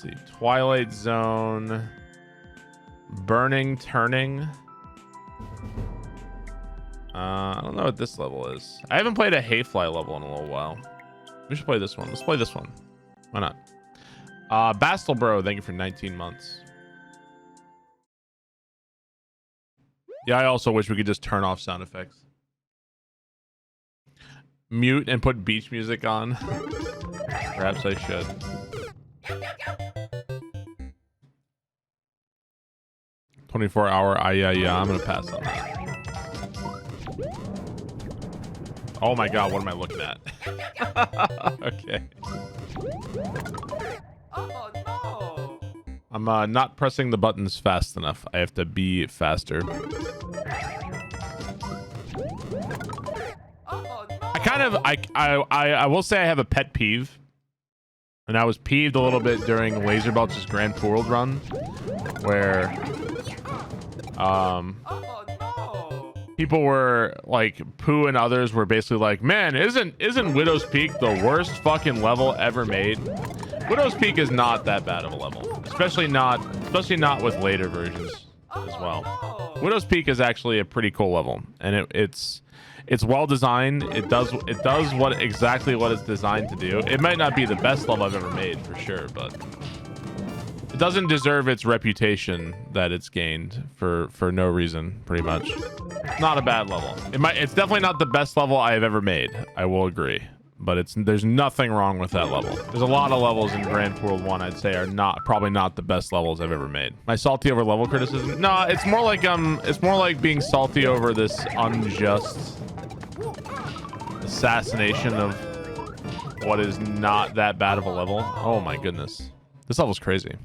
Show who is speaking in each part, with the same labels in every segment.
Speaker 1: see. Twilight Zone. Burning, turning. I don't know what this level is. I haven't played a HaeFly level in a little while. We should play this one. Let's play this one. Why not? Bastel Bro, thank you for 19 months. Yeah, I also wish we could just turn off sound effects. Mute and put beach music on. Perhaps I should. 24-hour. Yeah. I'm gonna pass on that. Oh my god, what am I looking at? Okay.
Speaker 2: Oh no!
Speaker 1: I'm not pressing the buttons fast enough. I have to be faster.
Speaker 2: Oh no!
Speaker 1: I will say I have a pet peeve. And I was peeved a little bit during Laser Belch's Grand World run, where
Speaker 2: Oh no!
Speaker 1: people were like, Pooh and others were basically like, man, isn't Widow's Peak the worst fucking level ever made? Widow's Peak is not that bad of a level, especially not with later versions as well. Widow's Peak is actually a pretty cool level, and it's well designed. It does exactly what it's designed to do. It might not be the best level I've ever made for sure, but it doesn't deserve its reputation that it's gained for no reason, pretty much. Not a bad level. It's definitely not the best level I have ever made. I will agree, but there's nothing wrong with that level. There's a lot of levels in Grand World 1 I'd say are probably not the best levels I've ever made. Am I salty over level criticism? No, it's more like being salty over this unjust assassination of what is not that bad of a level. Oh my goodness, this level's crazy.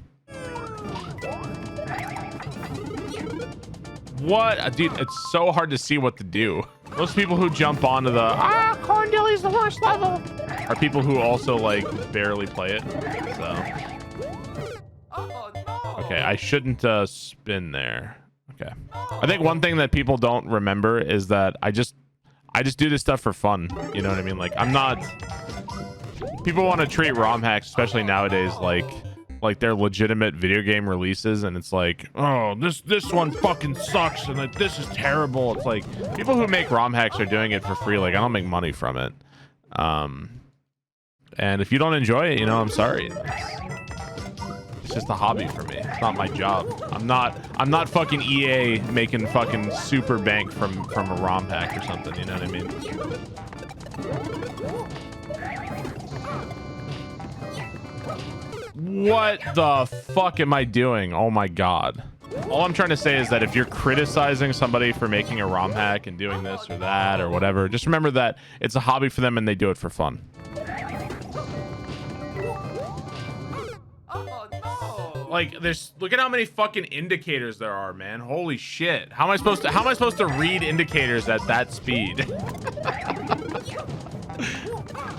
Speaker 1: What, dude? It's so hard to see what to do. Most people who jump onto the Corndilly's the worst level are people who also like barely play it. So okay, I shouldn't spin there. Okay, I think one thing that people don't remember is that I just do this stuff for fun. You know what I mean? Like, I'm not... People want to treat ROM hacks, especially nowadays, like they're legitimate video game releases, and it's like, oh, this one fucking sucks, and like, this is terrible. It's like, people who make ROM hacks are doing it for free. Like, I don't make money from it. And if you don't enjoy it, you know, I'm sorry. It's just a hobby for me. It's not my job. I'm not fucking EA making fucking super bank from a ROM hack or something. You know what I mean? What the fuck am I doing? Oh my god. All I'm trying to say is that if you're criticizing somebody for making a ROM hack and doing this or that or whatever, just remember that it's a hobby for them and they do it for fun. Like, look at how many fucking indicators there are, man. Holy shit. How am I supposed to read indicators at that speed?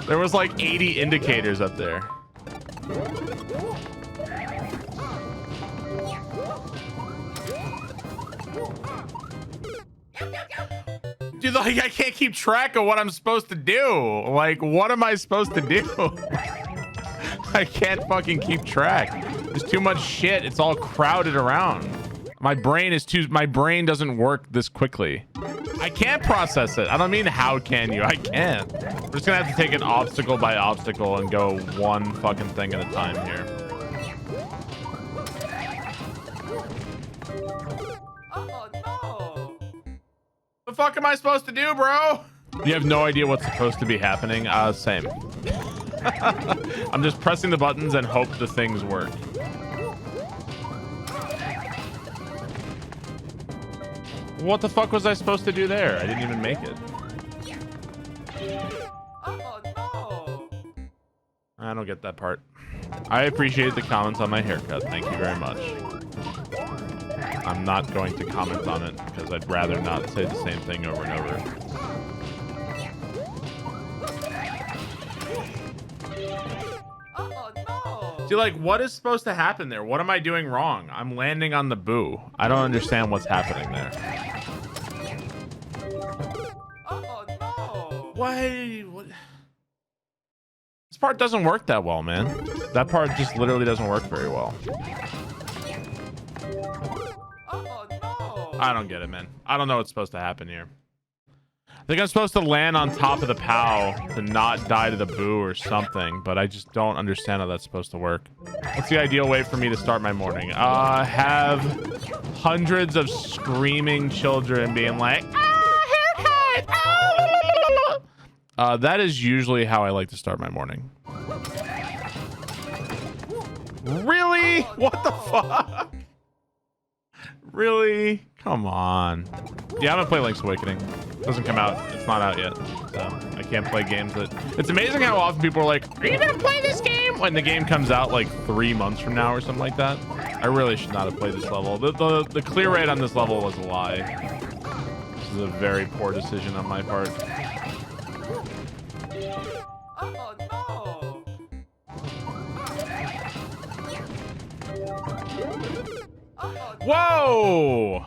Speaker 1: There was like 80 indicators up there. Dude, like, I can't keep track of what I'm supposed to do. Like, what am I supposed to do? I can't fucking keep track. There's too much shit. It's all crowded around. My brain doesn't work this quickly. I can't process it. I don't mean how can you. I can't. We're just gonna have to take it obstacle by obstacle and go one fucking thing at a time here. The fuck am I supposed to do, bro? You have no idea what's supposed to be happening? Same. I'm just pressing the buttons and hope the things work. What the fuck was I supposed to do there? I didn't even make it. I don't get that part. I appreciate the comments on my haircut. Thank you very much. I'm not going to comment on it because I'd rather not say the same thing over and over. See, like, what is supposed to happen there? What am I doing wrong? I'm landing on the boo. I don't understand what's happening there. What? part doesn't work that well, man. That part just literally doesn't work very well.
Speaker 2: Oh no!
Speaker 1: I don't get it, man. I don't know what's supposed to happen here. I think I'm supposed to land on top of the POW to not die to the boo or something, but I just don't understand how that's supposed to work. What's the ideal way for me to start my morning? Have hundreds of screaming children being like, haircut! That is usually how I like to start my morning. Really? What the fuck? Really? Come on. Yeah, I'm gonna play Link's Awakening. It doesn't come out. It's not out yet. So I can't play games that... It's amazing how often people are like, are you gonna play this game? When the game comes out like 3 months from now or something like that. I really should not have played this level. The clear rate on this level was a lie. This is a very poor decision on my part.
Speaker 2: Oh no! Oh, no.
Speaker 1: Whoa!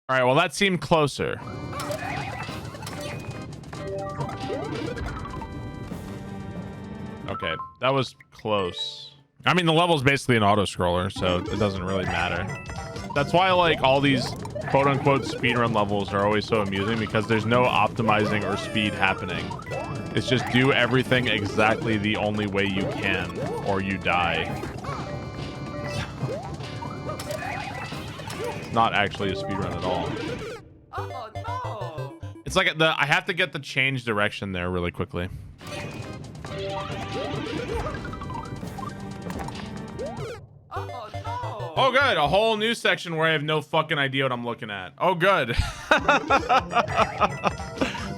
Speaker 1: All right, well, that seemed closer. Okay, that was close. I mean, the level's basically an auto-scroller, so it doesn't really matter. That's why, like, all these quote-unquote speedrun levels are always so amusing, because there's no optimizing or speed happening. It's just do everything exactly the only way you can, or you die. Not actually a speedrun at all.
Speaker 2: Oh no!
Speaker 1: It's like I have to get the change direction there really quickly.
Speaker 2: Oh no!
Speaker 1: Oh good, a whole new section where I have no fucking idea what I'm looking at. Oh good.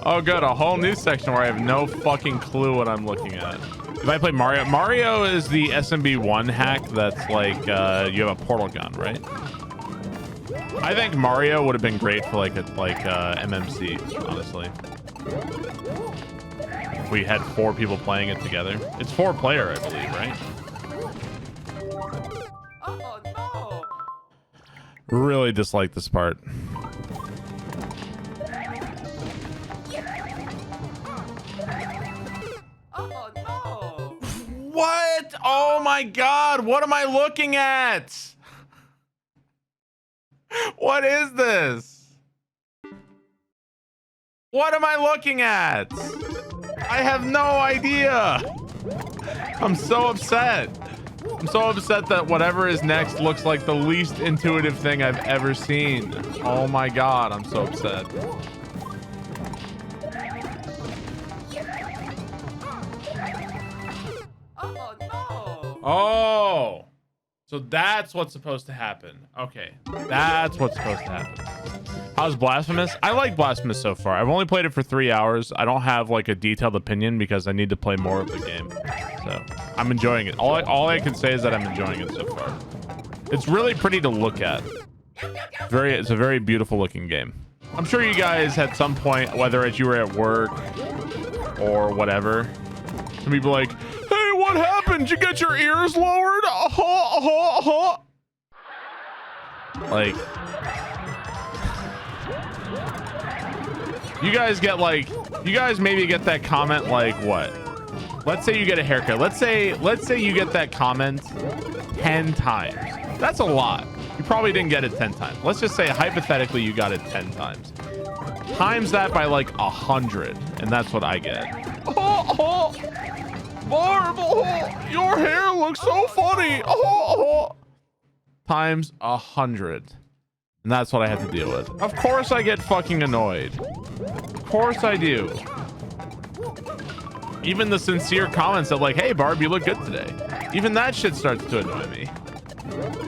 Speaker 1: Oh good, a whole new section where I have no fucking clue what I'm looking at. If I play Mario, Mario is the SMB1 hack that's like you have a portal gun, right? I think Mario would have been great for like MMC, honestly. If we had 4 people playing it together. It's 4-player, I believe, right?
Speaker 2: Oh no!
Speaker 1: Really dislike this part.
Speaker 2: Oh no!
Speaker 1: What? Oh my god, what am I looking at? What is this? What am I looking at? I have no idea. I'm so upset. I'm so upset that whatever is next looks like the least intuitive thing I've ever seen. Oh my god, I'm so upset.
Speaker 2: Oh no!
Speaker 1: Oh. So that's what's supposed to happen. Okay, that's what's supposed to happen. How's Blasphemous? I like Blasphemous so far. I've only played it for 3 hours. I don't have like a detailed opinion because I need to play more of the game. So I'm enjoying it. All I can say is that I'm enjoying it so far. It's really pretty to look at. It's a very beautiful looking game. I'm sure you guys at some point, whether it's you were at work or whatever, some people like, hey, what happened? Did you get your ears lowered? Like, you guys get like, you guys maybe get that comment like what? Let's say you get a haircut. Let's say you get that comment 10 times. That's a lot. You probably didn't get it 10 times. Let's just say hypothetically you got it 10 times. Times that by like 100, and that's what I get. Barb, your hair looks so funny. Times 100. And that's what I have to deal with. Of course I get fucking annoyed. Of course I do. Even the sincere comments of like, hey Barb, you look good today. Even that shit starts to annoy me.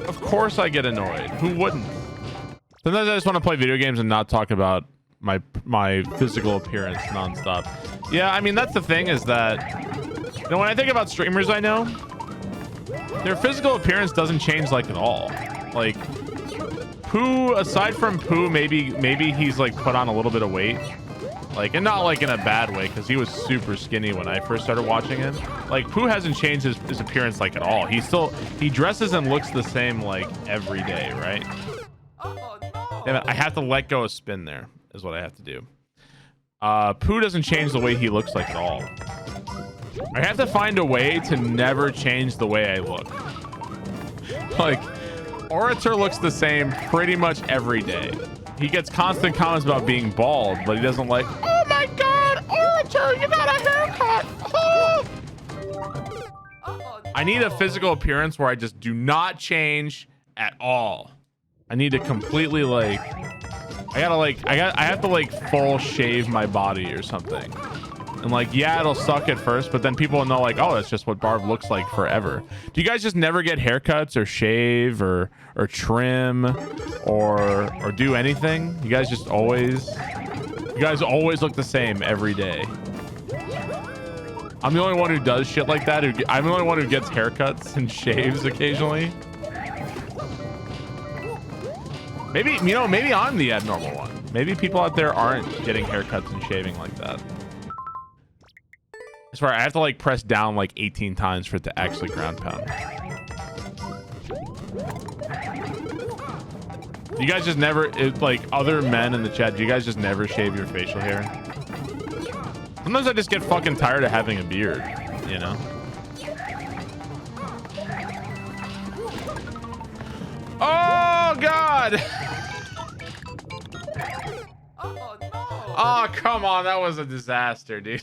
Speaker 1: Of course I get annoyed. Who wouldn't? Sometimes I just want to play video games and not talk about my physical appearance nonstop. Yeah, I mean, that's the thing is that, you know, when I think about streamers I know, their physical appearance doesn't change like at all. Like Pooh, aside from Pooh, maybe he's like put on a little bit of weight, like, and not like in a bad way, because he was super skinny when I first started watching him. Like Pooh hasn't changed his appearance like at all. He dresses and looks the same like every day, right?
Speaker 2: Oh no!
Speaker 1: Damn it, I have to let go of spin there is what I have to do. Pooh doesn't change the way he looks like at all. I have to find a way to never change the way I look. Like, Orator looks the same pretty much every day. He gets constant comments about being bald, but he doesn't like, oh my God, Orator, you got a haircut. Oh. I need a physical appearance where I just do not change at all. I need to completely like, I have to like full shave my body or something. And like, yeah, it'll suck at first, but then people will know like, oh, that's just what Barb looks like forever. Do you guys just never get haircuts or shave or trim or do anything? You guys always look the same every day. I'm the only one who does shit like that. I'm the only one who gets haircuts and shaves occasionally. Maybe, you know, maybe I'm the abnormal one. Maybe people out there aren't getting haircuts and shaving like that. I swear, I have to like press down like 18 times for it to actually ground pound. You guys just never, like other men in the chat, do you guys just never shave your facial hair? Sometimes I just get fucking tired of having a beard, you know? Oh, God!
Speaker 2: Oh, no.
Speaker 1: Oh, come on. That was a disaster, dude.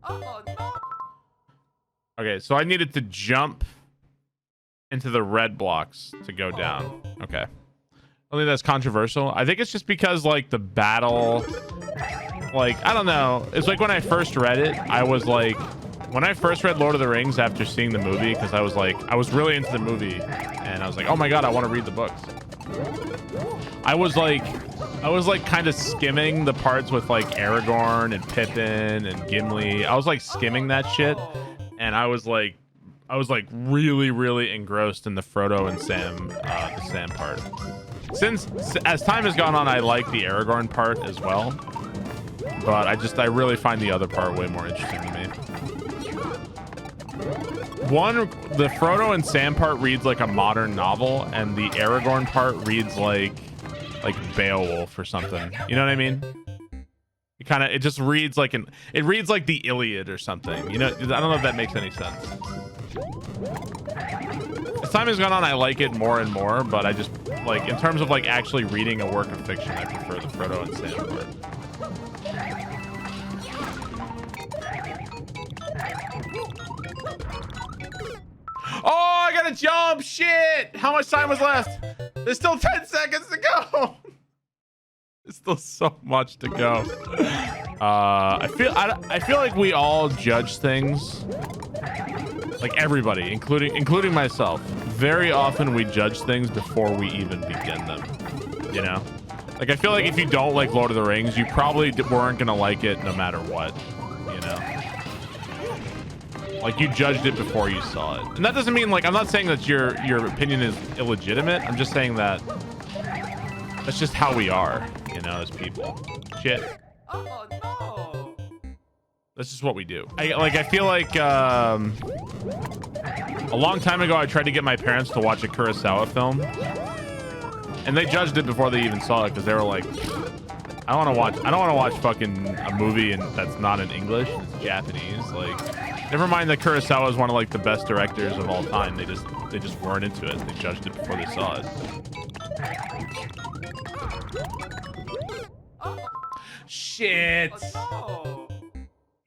Speaker 2: Oh, no.
Speaker 1: Okay, so I needed to jump into the red blocks to go down. Okay. I think that's controversial. I think it's just because, like, the battle... Like, I don't know. It's like when I first read it, I was like... When I first read Lord of the Rings after seeing the movie, because I was like... I was really into the movie, and I was like, oh my god, I want to read the books. I was like kind of skimming the parts with like Aragorn and Pippin and Gimli. I was like skimming that shit, and I was like really engrossed in the Frodo and Sam, the Sam part. Since as time has gone on, I like the Aragorn part as well, but I really find the other part way more interesting to me. The Frodo and Sam part reads like a modern novel, and the Aragorn part reads like Beowulf or something. You know what I mean? It just reads like it reads like the Iliad or something. You know, I don't know if that makes any sense. As time has gone on, I like it more and more, but I just like, in terms of like actually reading a work of fiction, I prefer the Frodo and Sam part. Oh, I gotta jump! Shit! How much time was left? There's still 10 seconds to go. There's still so much to go. I feel like we all judge things, like everybody, including myself. Very often we judge things before we even begin them. You know, like I feel like if you don't like Lord of the Rings, you probably weren't gonna like it no matter what. You know. Like you judged it before you saw it. And that doesn't mean like, I'm not saying that your opinion is illegitimate. I'm just saying that that's just how we are, you know, as people. Shit.
Speaker 2: Oh, no.
Speaker 1: That's just what we do. I feel like a long time ago, I tried to get my parents to watch a Kurosawa film, and they judged it before they even saw it because they were like, I don't want to watch fucking a movie and that's not in English. It's Japanese. Like, never mind that Kurosawa is one of like the best directors of all time. They just weren't into it. They judged it before they saw it. Shit.
Speaker 2: Oh, no.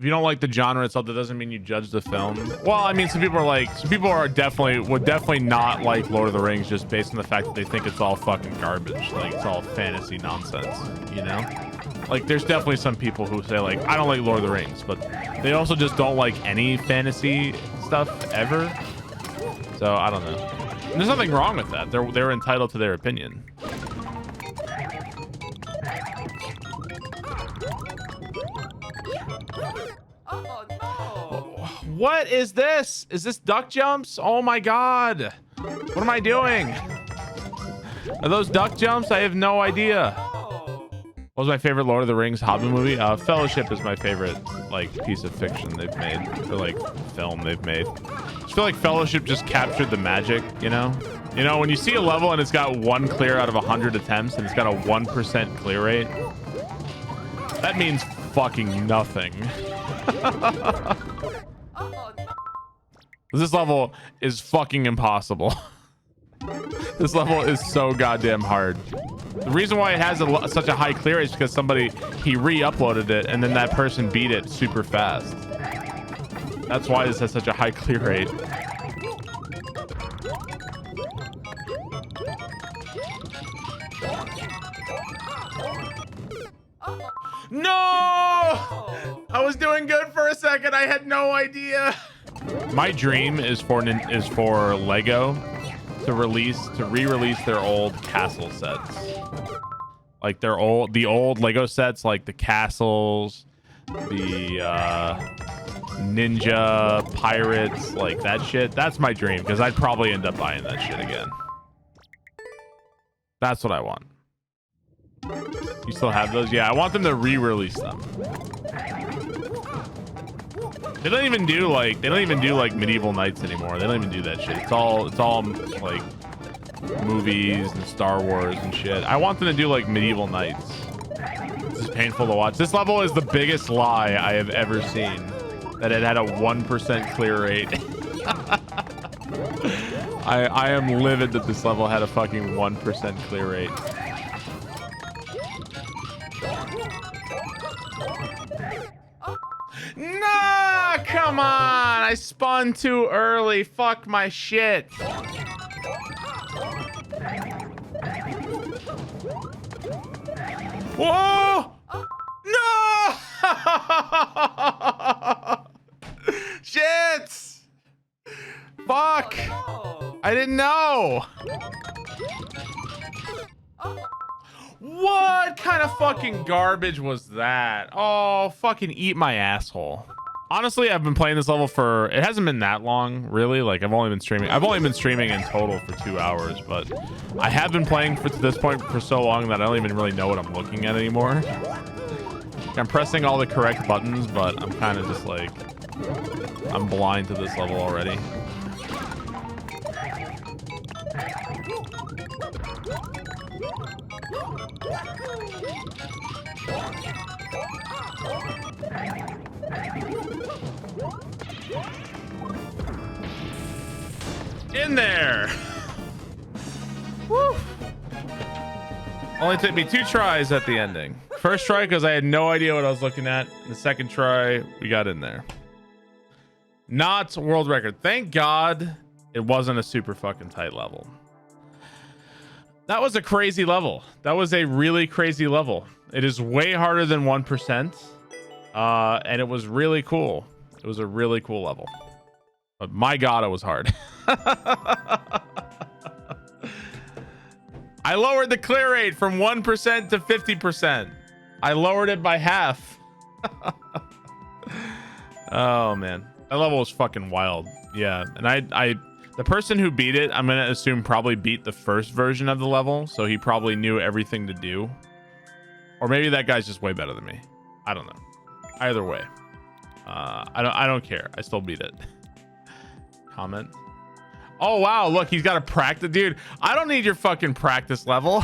Speaker 1: If you don't like the genre itself, that doesn't mean you judge the film. Well, I mean, some people would definitely not like Lord of the Rings just based on the fact that they think it's all fucking garbage. Like, it's all fantasy nonsense, you know? Like, there's definitely some people who say, like, I don't like Lord of the Rings, but they also just don't like any fantasy stuff ever. So, I don't know. And there's nothing wrong with that. They're entitled to their opinion.
Speaker 2: Oh, no.
Speaker 1: What is this? Is this duck jumps? Oh my god. What am I doing? Are those duck jumps? I have no idea.
Speaker 2: Oh.
Speaker 1: What was my favorite Lord of the Rings Hobbit movie? Fellowship is my favorite like piece of fiction they've made, or like film they've made. I just feel like Fellowship just captured the magic, you know? You know, when you see a level and it's got 1 clear out of 100 attempts and it's got a 1% clear rate, that means fucking nothing.
Speaker 2: Oh, no.
Speaker 1: This level is fucking impossible. This level is so goddamn hard. The reason why it has such a high clear rate is because he re-uploaded it and then that person beat it super fast. That's why this has such a high clear rate. No! I was doing good for a second. I had no idea. My dream is for Lego to re-release their old castle sets. Like the old Lego sets, like the castles, the ninja pirates, like that shit. That's my dream, because I'd probably end up buying that shit again. That's what I want. You still have those? Yeah, I want them to re-release them. They don't even do like medieval knights anymore. They don't even do that shit. It's all like movies and Star Wars and shit. I want them to do like medieval knights. This is painful to watch. This level is the biggest lie I have ever seen. That it had a 1% clear rate. I am livid that this level had a fucking 1% clear rate. Nah, come on. I spun too early. Fuck my shit. Whoa! No! Shit! Fuck!
Speaker 2: Oh,
Speaker 1: I didn't know. What kind of fucking garbage was that? Oh, fucking eat my asshole. Honestly, I've been playing this level it hasn't been that long, really. Like, I've only been streaming in total for 2 hours, but I have been playing to this point for so long that I don't even really know what I'm looking at anymore. I'm pressing all the correct buttons, but I'm kind of just like, I'm blind to this level already. In there. Woo. Only took me 2 tries at the ending. First try because I had no idea what I was looking at. And the second try, we got in there. Not world record. Thank God it wasn't a super fucking tight level. That was a crazy level. That was a really crazy level. It is way harder than 1%. And it was really cool. It was a really cool level. But my God, it was hard. I lowered the clear rate from 1% to 50%. I lowered it by half. Oh, man. That level was fucking wild. Yeah. And the person who beat it, I'm going to assume probably beat the first version of the level. So he probably knew everything to do. Or maybe that guy's just way better than me. I don't know. Either way. I don't care. I still beat it. Comment. Oh, wow. Look, he's got a practice. Dude, I don't need your fucking practice level.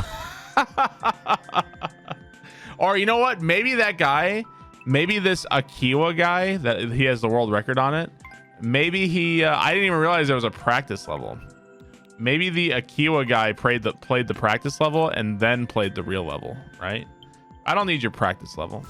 Speaker 1: Or you know what? Maybe that guy, maybe this Akiwa guy that he has the world record on it. Maybe I didn't even realize there was a practice level. Maybe the Akiwa guy played the practice level and then played the real level, right? I don't need your practice level.